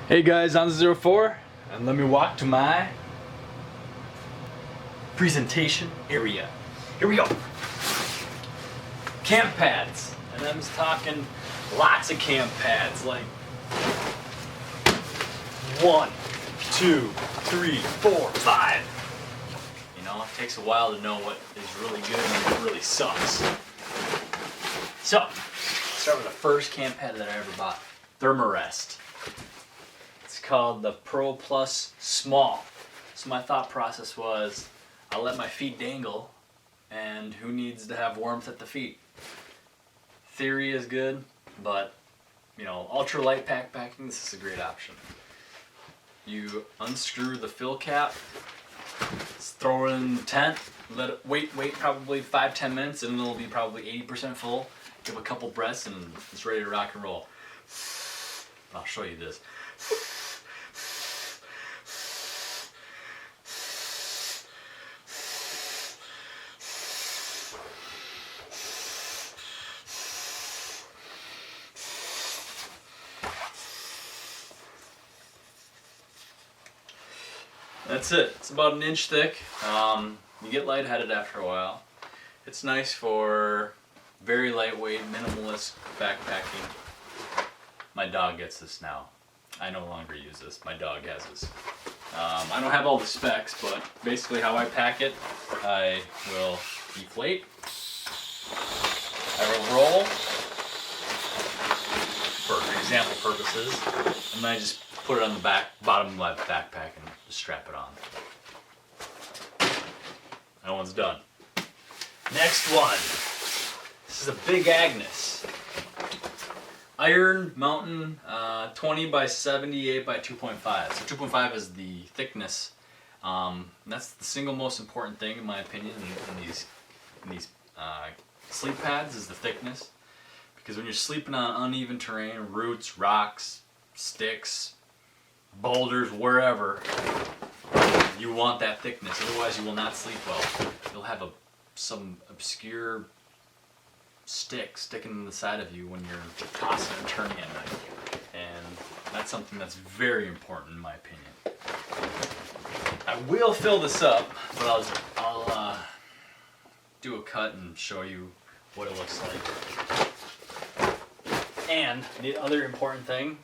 Hey guys, onza04, and let me walk to my presentation area. Here we go. Camp pads, and I'm just talking lots of camp pads, like 1, 2, 3, 4, 5. You know, it takes a while to know what is really good and what really sucks. So, let's start with the first camp pad that I ever bought, therm-a-rest. It's called the Perl Plus Small. So my thought process was, I'll let my feet dangle, and who needs to have warmth at the feet? Theory is good, but you know, ultralight backpacking, this is a great option. You unscrew the fill cap, throw it in the tent, let it wait probably 5-10 minutes, and it'll be probably 80% full. Give a couple breaths, and it's ready to rock and roll. I'll show you this. That's it. It's about an inch thick. You get lightheaded after a while. It's nice for very lightweight, minimalist backpacking. My dog gets this now. I no longer use this. My dog has this. I don't have all the specs, but basically how I pack it, I will deflate. I will roll for example purposes, and then I just put it on the bottom of my backpack and just strap it on. That one's done. Next one. This is a big Agnes. Iron Mountain 20 by 78 by 2.5. So 2.5 is the thickness. That's the single most important thing in my opinion in these sleep pads is the thickness. Because when you're sleeping on uneven terrain, roots, rocks, sticks, boulders, wherever, you want that thickness. Otherwise you will not sleep well. You'll have some obscure stick sticking in the side of you when you're tossing and turning at night. And that's something that's very important in my opinion. I will fill this up, but I'll do a cut and show you what it looks like. And the other important thing,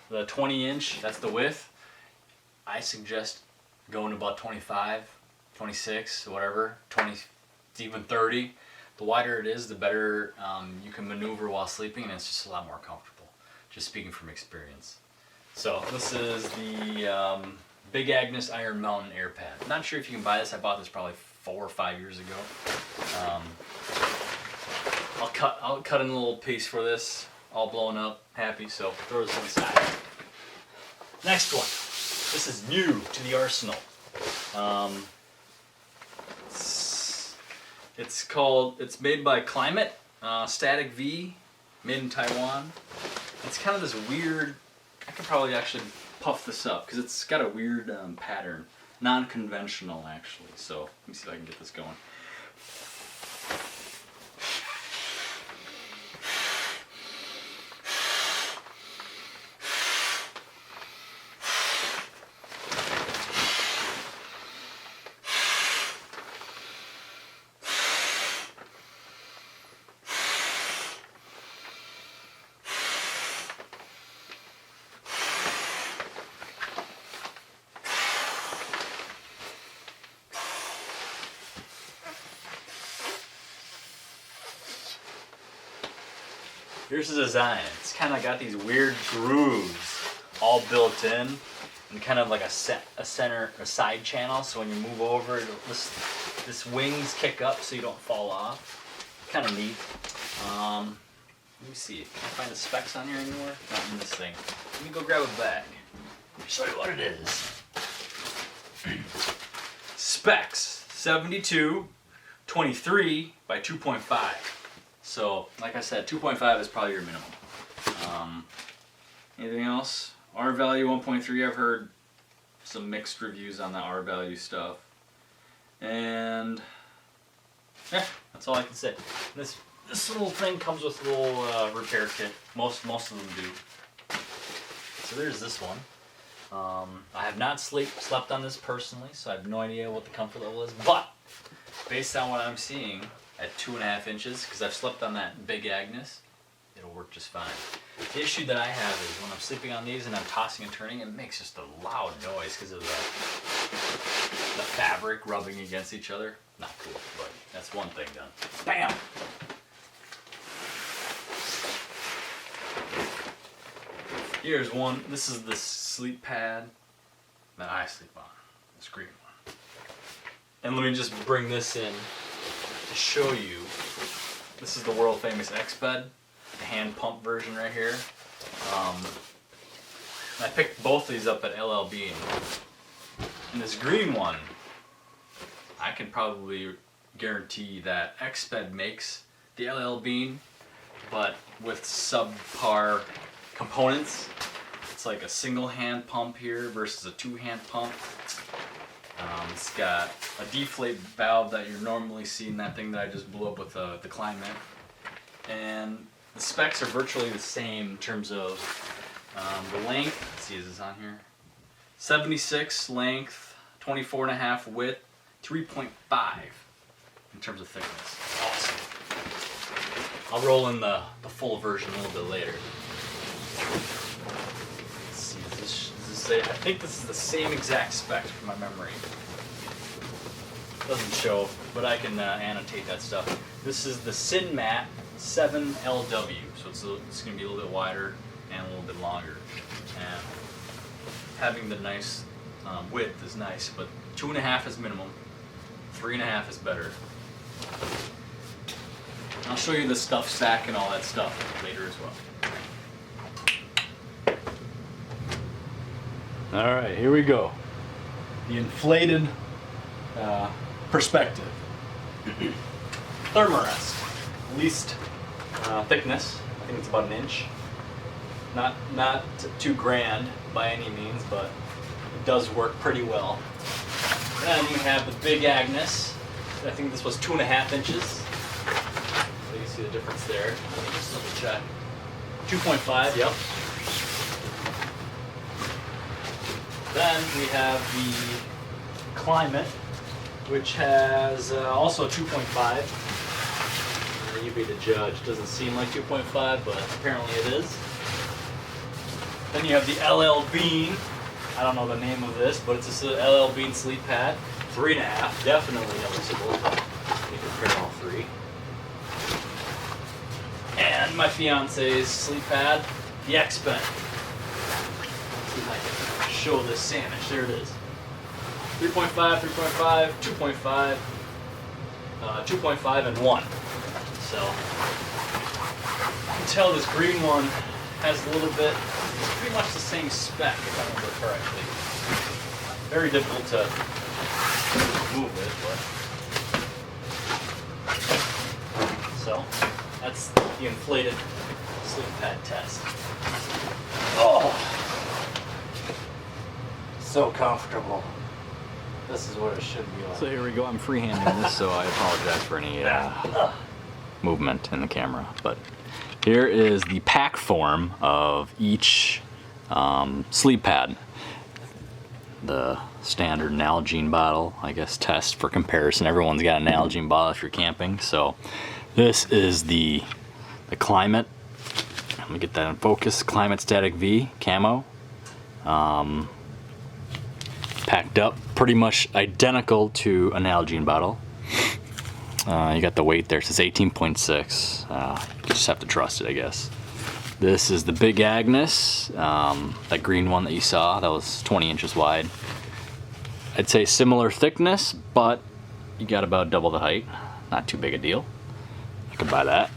the 20-inch, that's the width. I suggest going about 25, 26, whatever, 20, even 30. The wider it is, the better you can maneuver while sleeping, and it's just a lot more comfortable. Just speaking from experience. So this is the Big Agnes Iron Mountain Air Pad. I'm not sure if you can buy this. I bought this probably 4 or 5 years ago. I'll cut in a little piece for this. All blown up, happy. So throw this inside. Next one. This is new to the arsenal. It's made by Climate, Static V, made in Taiwan. It's kind of this weird, I could probably actually puff this up because it's got a weird pattern. Non-conventional actually, so let me see if I can get this going. Here's the design. It's kind of got these weird grooves all built in, and kind of like a side channel. So when you move over, this wings kick up so you don't fall off. Kind of neat. Let me see. Can I find the specs on here anywhere? Not in this thing. Let me go grab a bag. Show you what it is. Specs: 72, 23 by 2.5. So, like I said, 2.5 is probably your minimum. Anything else? R value 1.3. I've heard some mixed reviews on the R value stuff. And yeah, that's all I can say. This little thing comes with a little repair kit. Most of them do. So there's this one. I have not slept on this personally, so I have no idea what the comfort level is, but based on what I'm seeing at 2.5 inches, because I've slept on that big Agnes, it'll work just fine. The issue that I have is when I'm sleeping on these and I'm tossing and turning, it makes just a loud noise because of the fabric rubbing against each other. Not cool, but that's one thing done. Bam! Here's one. This is the sleep pad that I sleep on. This green one. And let me just bring this in to show you. This is the world famous X-Bed, the hand pump version right here. I picked both these up at LL Bean. And this green one, I can probably guarantee that X-Bed makes the LL Bean, but with subpar components. It's like a single hand pump here versus a 2-hand pump. It's got a deflate valve that you're normally seeing, that thing that I just blew up with the Climate. And the specs are virtually the same in terms of the length. Let's see, is this on here? 76 length, 24.5 width, 3.5 in terms of thickness. Awesome. I'll roll in the full version a little bit later. Let's see, does this say, I think this is the same exact spec from my memory. Doesn't show, but I can annotate that stuff. This is the Sinmat 7LW, so it's going to be a little bit wider and a little bit longer. And having the nice width is nice, but 2.5 is minimum, 3.5 is better. I'll show you the stuff stack and all that stuff later as well. All right, here we go. The inflated perspective. Therm-a-rest. Least thickness. I think it's about 1 inch. Not too grand by any means, but it does work pretty well. Then we have the big Agnes. I think this was 2.5 inches. So you can see the difference there. Let me just double check. 2.5, yep. Then we have the Climate, which has also 2.5. You be the judge. Doesn't seem like 2.5, but apparently it is. Then you have the LL Bean. I don't know the name of this, but it's a LL Bean sleep pad. 3.5, definitely noticeable. You compare all three. And my fiance's sleep pad, the X-Bed. Let's see if I can show this sandwich. There it is. 3.5, 3.5, 2.5, 2.5, and 1. So you can tell this green one has a little bit, it's pretty much the same spec if I remember correctly. Very difficult to move it, but so that's the inflated sleep pad test. Oh, so comfortable. This is what it should be like. So here we go. I'm freehanding this, so I apologize for any movement in the camera. But here is the pack form of each sleep pad. The standard Nalgene bottle, I guess, test for comparison. Everyone's got an Nalgene bottle if you're camping. So this is the Climate. Let me get that in focus. Climate Static V camo. Packed up, pretty much identical to a Nalgene bottle. You got the weight there, it says 18.6. You just have to trust it, I guess. This is the big Agnes, that green one that you saw, that was 20 inches wide. I'd say similar thickness, but you got about double the height. Not too big a deal. I could buy that.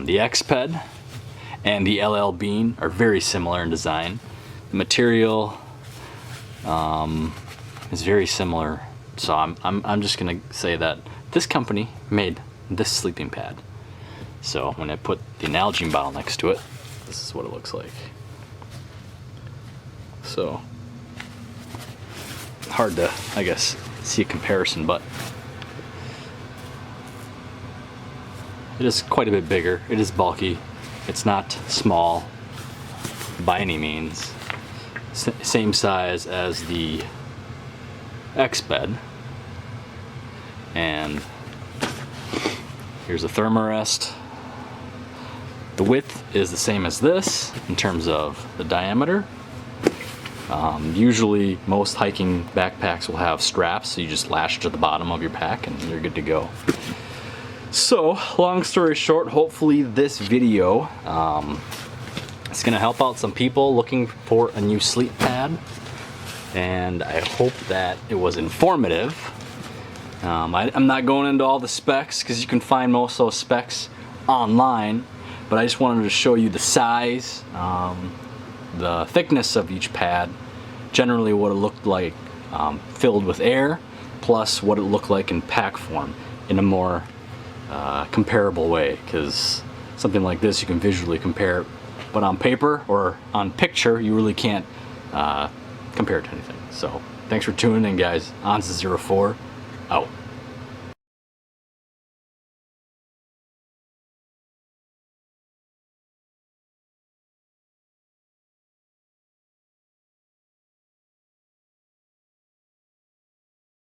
The X-Bed and the LL Bean are very similar in design. The material is very similar, so I'm just gonna say that this company made this sleeping pad. So when I put the Nalgene bottle next to it, this is what it looks like. So hard to, I guess, see a comparison, but it is quite a bit bigger. It is bulky. It's not small. by any means. Same size as the X bed. And here's a therm-a-rest. The width is the same as this in terms of the diameter. Usually most hiking backpacks will have straps, so you just lash to the bottom of your pack and you're good to go. So, long story short, hopefully this video is going to help out some people looking for a new sleep pad. And I hope that it was informative. I'm not going into all the specs because you can find most of those specs online, but I just wanted to show you the size, the thickness of each pad, generally what it looked like filled with air, plus what it looked like in pack form in a more comparable way, because something like this you can visually compare, but on paper or on picture you really can't compare it to anything. So thanks for tuning in, guys. onza04 out.